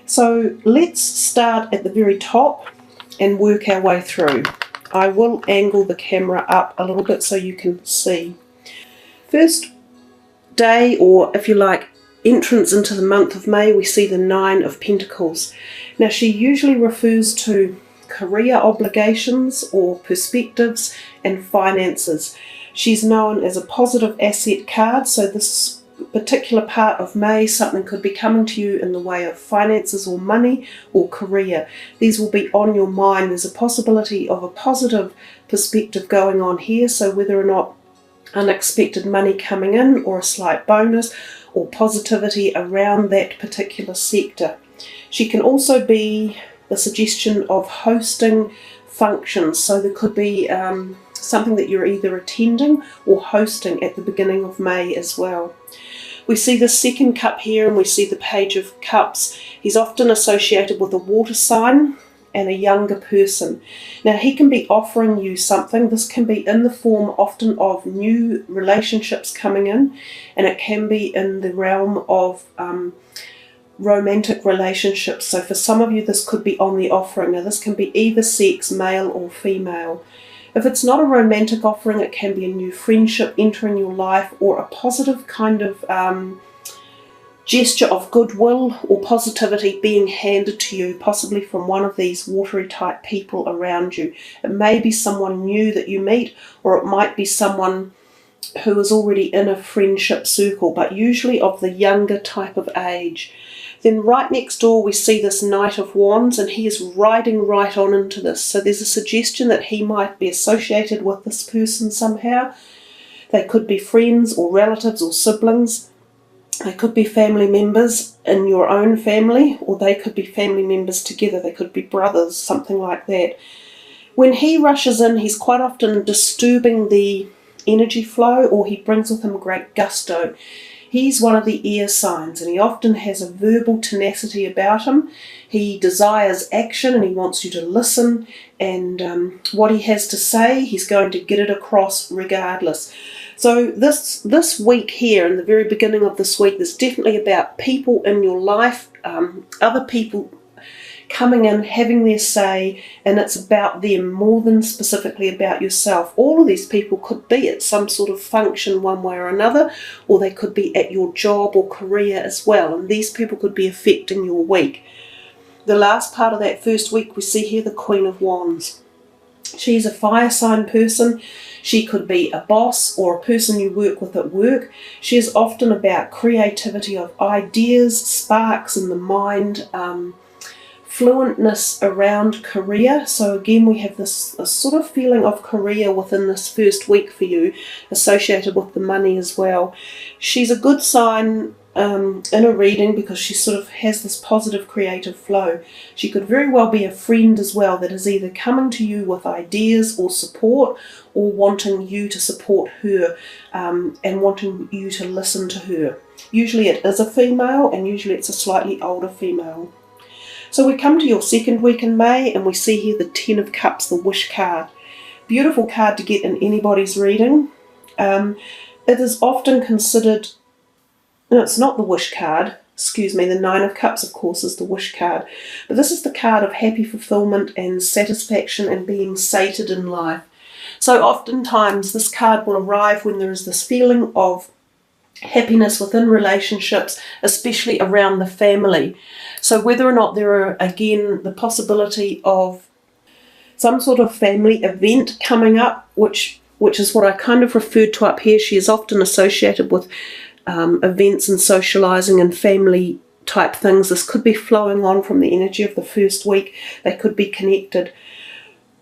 So let's start at the very top and work our way through. I will angle the camera up a little bit so you can see. First day, or if you like, entrance into the month of May, we see the Nine of Pentacles. Now, she usually refers to career obligations or perspectives and finances. She's known as a positive asset card, so this particular part of May, something could be coming to you in the way of finances or money or career. These will be on your mind. There's a possibility of a positive perspective going on here, so whether or not unexpected money coming in or a slight bonus or positivity around that particular sector. She can also be the suggestion of hosting functions, so there could be something that you're either attending or hosting at the beginning of May as well. We see the second cup here and we see the Page of Cups. He's often associated with a water sign and a younger person. Now, he can be offering you something. This can be in the form often of new relationships coming in, and it can be in the realm of romantic relationships. So for some of you, this could be on the offering. Now, this can be either sex, male or female. If it's not a romantic offering, it can be a new friendship entering your life or a positive kind of gesture of goodwill or positivity being handed to you, possibly from one of these watery type people around you. It may be someone new that you meet, or it might be someone who is already in a friendship circle, but usually of the younger type of age. Then right next door we see this Knight of Wands, and he is riding right on into this. So there's a suggestion that he might be associated with this person somehow. They could be friends or relatives or siblings. They could be family members in your own family, or they could be family members together. They could be brothers, something like that. When he rushes in, he's quite often disturbing the energy flow, or he brings with him great gusto. He's one of the air signs, and he often has a verbal tenacity about him. He desires action and he wants you to listen, and what he has to say, he's going to get it across regardless. So this week here, in the very beginning of this week, is definitely about people in your life, other people coming in, having their say, and it's about them more than specifically about yourself. All of these people could be at some sort of function one way or another, or they could be at your job or career as well, and these people could be affecting your week. The last part of that first week, we see here the Queen of Wands. She's a fire sign person. She could be a boss or a person you work with at work. She is often about creativity of ideas, sparks in the mind, fluentness around career. So again, we have this sort of feeling of career within this first week for you, associated with the money as well. She's a good sign in a reading because she sort of has this positive creative flow. She could very well be a friend as well that is either coming to you with ideas or support, or wanting you to support her and wanting you to listen to her. Usually it is a female, and usually it's a slightly older female. So we come to your second week in May, and we see here the Ten of Cups, the Wish card. Beautiful card to get in anybody's reading. It is often considered, no, it's not the Wish card, excuse me, the Nine of Cups, of course, is the Wish card. But this is the card of happy fulfillment and satisfaction and being sated in life. So oftentimes this card will arrive when there is this feeling of happiness within relationships, especially around the family. So whether or not there are, again, the possibility of some sort of family event coming up, which is what I kind of referred to up here. She is often associated with events and socializing and family type things. This could be flowing on from the energy of the first week. They could be connected.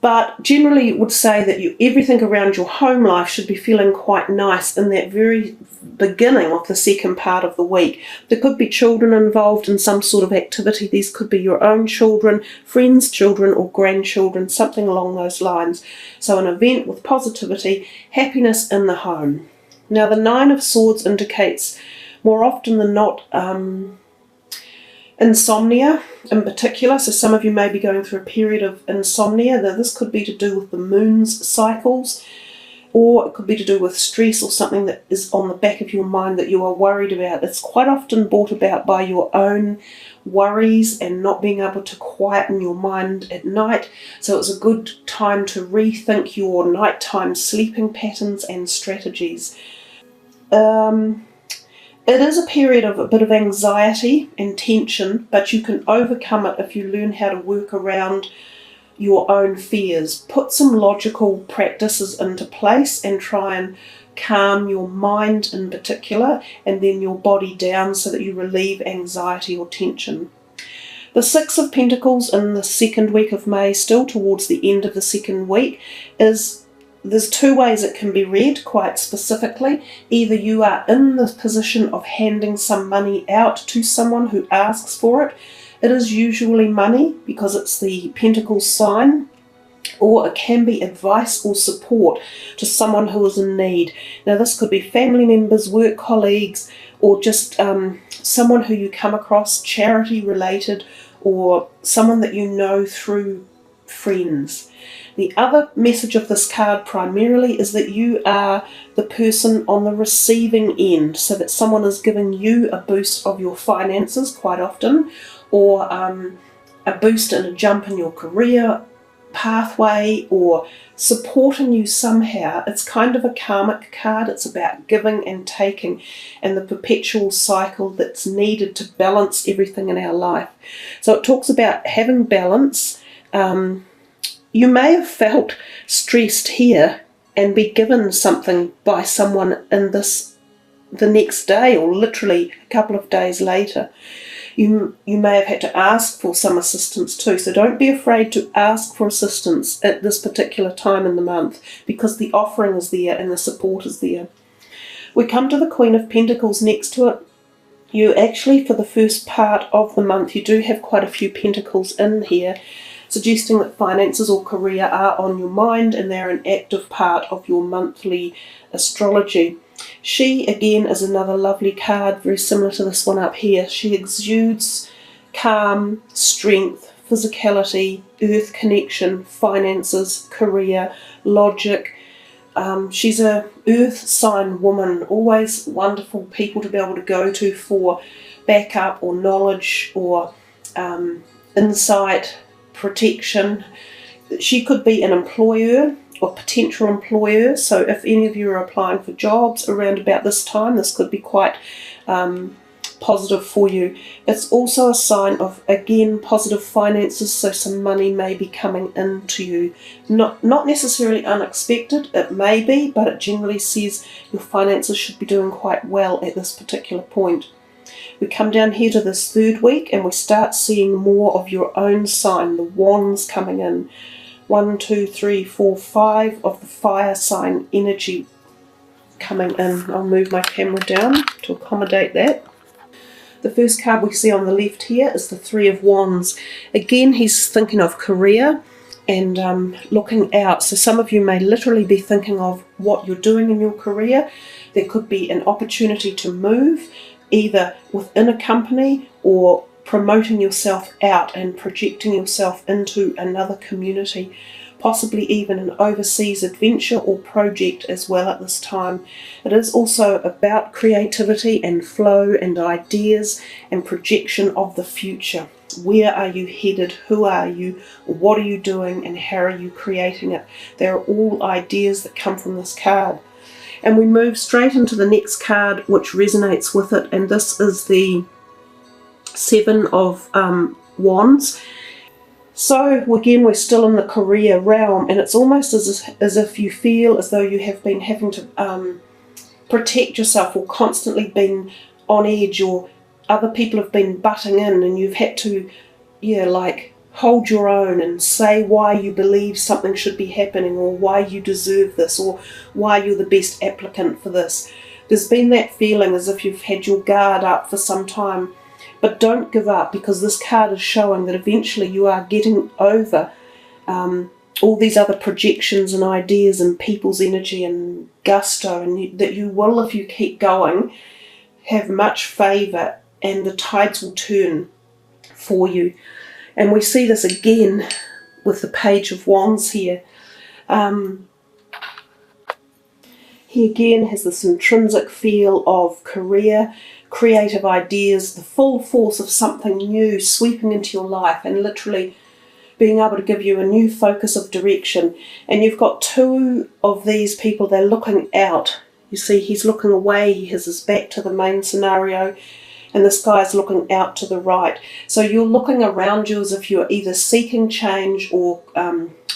But generally would say that everything around your home life should be feeling quite nice in that very beginning of the second part of the week. There could be children involved in some sort of activity. These could be your own children, friends' children, or grandchildren, something along those lines. So an event with positivity, happiness in the home. Now the Nine of Swords indicates more often than not insomnia in particular. So some of you may be going through a period of insomnia. Now this could be to do with the moon's cycles. or it could be to do with stress or something that is on the back of your mind that you are worried about. It's quite often brought about by your own worries and not being able to quieten your mind at night. So it's a good time to rethink your nighttime sleeping patterns and strategies. It is a period of a bit of anxiety and tension, but you can overcome it if you learn how to work around your own fears. Put some logical practices into place and try and calm your mind in particular, and then your body down so that you relieve anxiety or tension. The Six of Pentacles in the second week of May, still towards the end of the second week, there's two ways it can be read quite specifically. Either you are in the position of handing some money out to someone who asks for it. It is usually money because it's the Pentacles sign, or it can be advice or support to someone who is in need. Now this could be family members, work colleagues, or just someone who you come across, charity related, or someone that you know through friends. The other message of this card primarily is that you are the person on the receiving end, so that someone is giving you a boost of your finances quite often, or a boost and a jump in your career pathway, or supporting you somehow. It's kind of a karmic card. It's about giving and taking and the perpetual cycle that's needed to balance everything in our life. So it talks about having balance. You may have felt stressed here and be given something by someone in the next day, or literally a couple of days later. You may have had to ask for some assistance too, so don't be afraid to ask for assistance at this particular time in the month, because the offering is there and the support is there. We come to the Queen of Pentacles next to it. You actually, for the first part of the month, you do have quite a few pentacles in here, suggesting that finances or career are on your mind and they're an active part of your monthly astrology. She, again, is another lovely card, very similar to this one up here. She exudes calm, strength, physicality, earth connection, finances, career, logic. She's a earth sign woman, always wonderful people to be able to go to for backup or knowledge or insight, protection. She could be an employer or potential employer, so if any of you are applying for jobs around about this time, this could be quite positive for you. It's also a sign of, again, positive finances, so some money may be coming into you. Not necessarily unexpected, it may be, but it generally says your finances should be doing quite well at this particular point. We come down here to this third week and we start seeing more of your own sign, the wands coming in. 1, 2, 3, 4, 5 of the fire sign energy coming in. I'll move my camera down to accommodate that. The first card we see on the left here is the Three of Wands. Again, he's thinking of career and looking out. So some of you may literally be thinking of what you're doing in your career. There could be an opportunity to move, either within a company or promoting yourself out and projecting yourself into another community, possibly even an overseas adventure or project as well at this time. It is also about creativity and flow and ideas and projection of the future. Where are you headed? Who are you? What are you doing? And how are you creating it? They are all ideas that come from this card. And we move straight into the next card which resonates with it, and this is the Seven of Wands. So again, we're still in the career realm, and it's almost as if you feel as though you have been having to protect yourself, or constantly been on edge, or other people have been butting in and you've had to hold your own and say why you believe something should be happening, or why you deserve this, or why you're the best applicant for this. There's been that feeling as if you've had your guard up for some time. But don't give up, because this card is showing that eventually you are getting over all these other projections and ideas and people's energy and gusto, and that you will, if you keep going, have much favour and the tides will turn for you. And we see this again with the Page of Wands here. He again has this intrinsic feel of career, creative ideas, the full force of something new sweeping into your life and literally being able to give you a new focus of direction. And you've got two of these people, they're looking out. You see, he's looking away, he has his back to the main scenario, and this guy's looking out to the right. So you're looking around you as if you're either seeking change or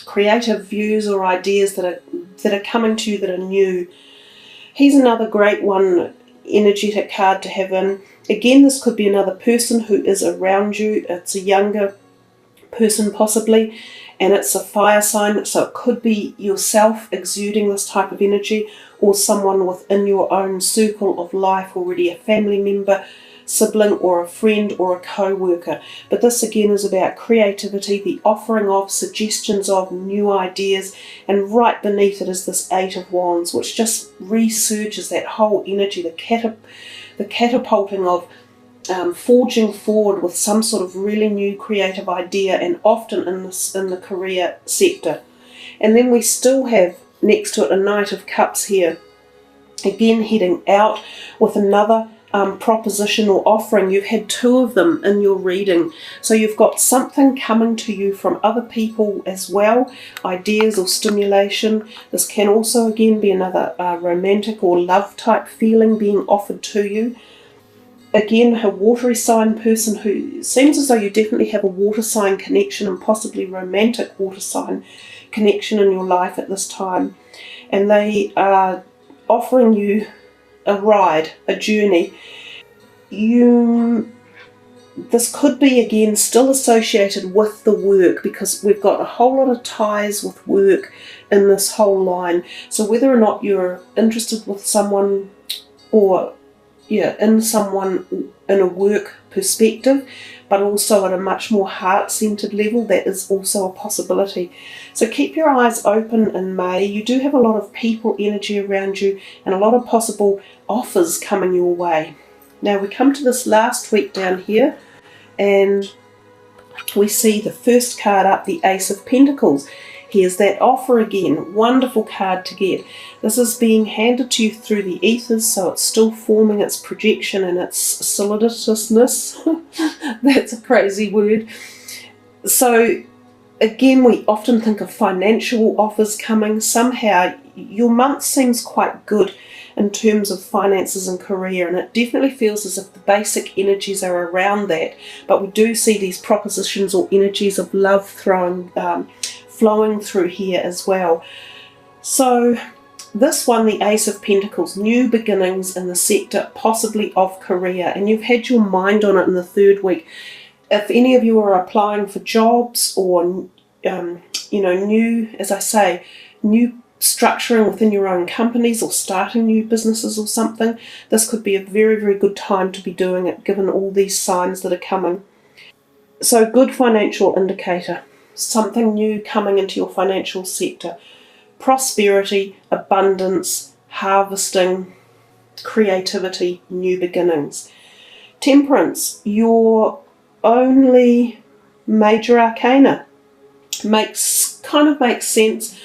creative views or ideas that are coming to you that are new. He's another great one, energetic card to have in. Again, this could be another person who is around you. It's a younger person possibly, and it's a fire sign, so it could be yourself exuding this type of energy, or someone within your own circle of life already, a family member, sibling, or a friend, or a co-worker. But this again is about creativity, the offering of suggestions of new ideas, and right beneath it is this Eight of Wands, which just resurges that whole energy, the catapulting of forging forward with some sort of really new creative idea, and often in the career sector. And then we still have next to it a Knight of Cups here, again heading out with another proposition or offering. You've had two of them in your reading, so you've got something coming to you from other people as well, ideas or stimulation. This can also again be another romantic or love type feeling being offered to you. Again, a watery sign person who seems as though you definitely have a water sign connection, and possibly romantic water sign connection in your life at this time. And they are offering you a ride, a journey. This could be again still associated with the work, because we've got a whole lot of ties with work in this whole line. So whether or not you're interested with someone, or in someone in a work perspective, but also at a much more heart-centered level, that is also a possibility. So keep your eyes open in May. You do have a lot of people energy around you and a lot of possible offers coming your way. Now we come to this last week down here, and we see the first card up, the Ace of Pentacles. Here's that offer again, wonderful card to get. This is being handed to you through the ethers, so it's still forming its projection and its soliditousness. That's a crazy word. So again, we often think of financial offers coming. Somehow your month seems quite good in terms of finances and career, and it definitely feels as if the basic energies are around that, but we do see these propositions or energies of love flowing through here as well. So this one, the Ace of Pentacles, new beginnings in the sector possibly of career, and you've had your mind on it in the third week. If any of you are applying for jobs, or new, as I say, new structuring within your own companies, or starting new businesses or something, this could be a very, very good time to be doing it, given all these signs that are coming. So good financial indicator, something new coming into your financial sector. Prosperity, abundance, harvesting, creativity, new beginnings. Temperance, your only major arcana. Kind of makes sense,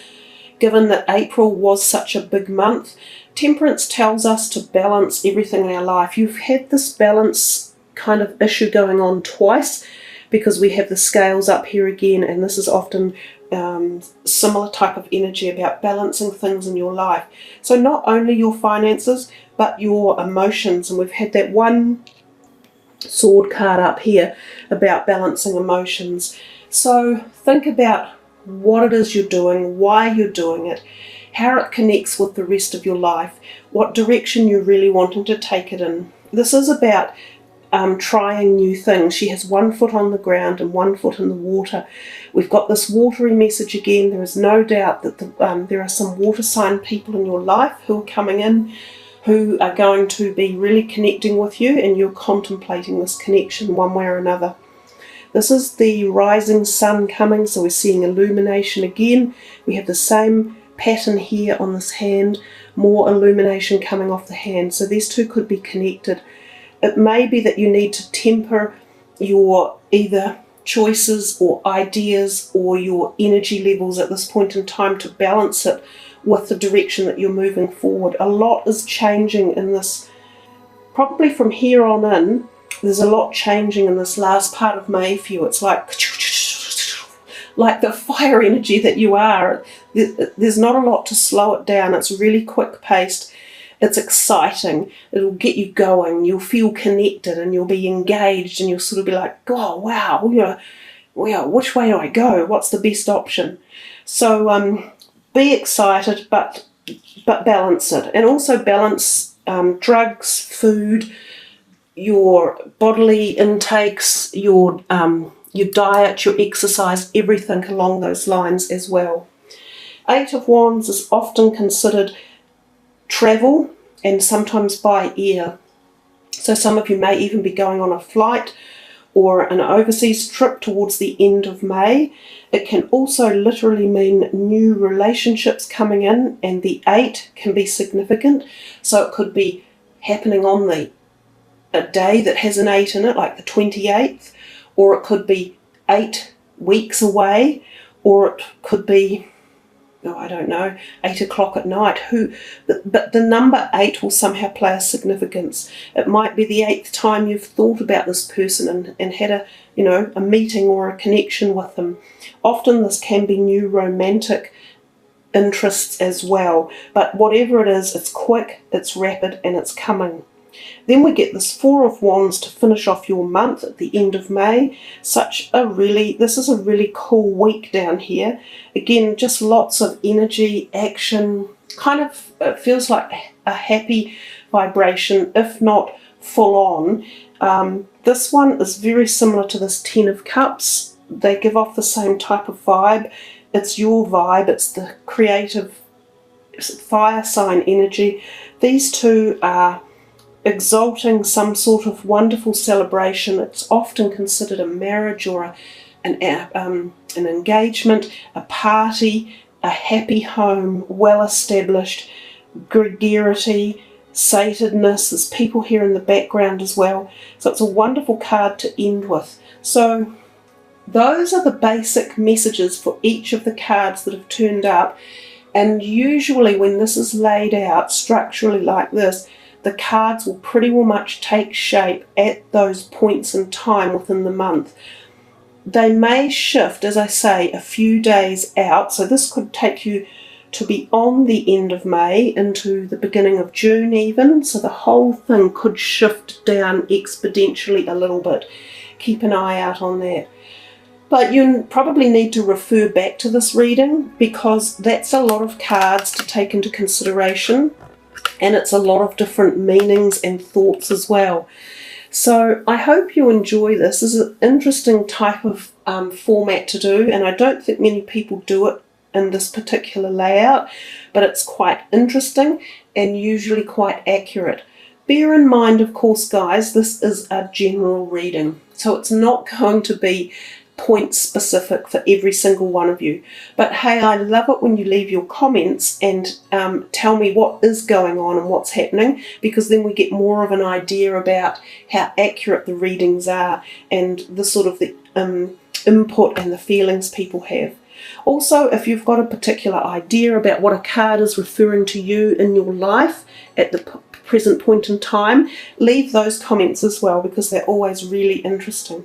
given that April was such a big month. Temperance tells us to balance everything in our life. You've had this balance kind of issue going on twice, because we have the scales up here again, and this is often similar type of energy about balancing things in your life. So not only your finances, but your emotions, and we've had that one sword card up here about balancing emotions. So think about what it is you're doing, why you're doing it, how it connects with the rest of your life, what direction you're really wanting to take it in. This is about trying new things. She has one foot on the ground and one foot in the water. We've got this watery message again. There is no doubt that there are some water sign people in your life who are coming in, who are going to be really connecting with you, and you're contemplating this connection one way or another. This is the rising sun coming, so we're seeing illumination again. We have the same pattern here on this hand, more illumination coming off the hand. So these two could be connected. It may be that you need to temper your either choices or ideas or your energy levels at this point in time to balance it with the direction that you're moving forward. A lot is changing in this, probably from here on in, there's a lot changing in this last part of May for you. It's like the fire energy that you are. There's not a lot to slow it down. It's really quick paced. It's exciting. It'll get you going. You'll feel connected and you'll be engaged and you'll sort of be like, oh, wow, which way do I go? What's the best option? So be excited, but balance it. And also balance drugs, food, your bodily intakes, your diet, your exercise, everything along those lines as well. Eight of Wands is often considered travel and sometimes by air. So some of you may even be going on a flight or an overseas trip towards the end of May. It can also literally mean new relationships coming in, and the 8 can be significant. So it could be happening on a day that has an 8 in it, like the 28th, or it could be 8 weeks away, or it could be, I don't know, 8 o'clock at night. But the number 8 will somehow play a significance. It might be the 8th time you've thought about this person and had a meeting or a connection with them. Often this can be new romantic interests as well. But whatever it is, it's quick, it's rapid, and it's coming. Then we get this 4 of Wands to finish off your month at the end of May. This is a really cool week down here. Again, just lots of energy, action, it feels like a happy vibration, if not full on. This one is very similar to this 10 of Cups. They give off the same type of vibe. It's your vibe, it's the creative fire sign energy. These two are exalting some sort of wonderful celebration. It's often considered a marriage or an engagement, a party, a happy home, well established, gregarity, satedness. There's people here in the background as well. So it's a wonderful card to end with. So those are the basic messages for each of the cards that have turned up. And usually when this is laid out structurally like this, the cards will pretty well much take shape at those points in time within the month. They may shift, as I say, a few days out. So this could take you to be on the end of May into the beginning of June even. So the whole thing could shift down exponentially a little bit. Keep an eye out on that. But you probably need to refer back to this reading because that's a lot of cards to take into consideration. And it's a lot of different meanings and thoughts as well. So I hope you enjoy this. This is an interesting type of format to do, and I don't think many people do it in this particular layout, but it's quite interesting and usually quite accurate. Bear in mind, of course, guys, this is a general reading, so it's not going to be point specific for every single one of you. But hey, I love it when you leave your comments and tell me what is going on and what's happening, because then we get more of an idea about how accurate the readings are and the sort of the input and the feelings people have. Also, if you've got a particular idea about what a card is referring to you in your life at the present point in time, leave those comments as well, because they're always really interesting.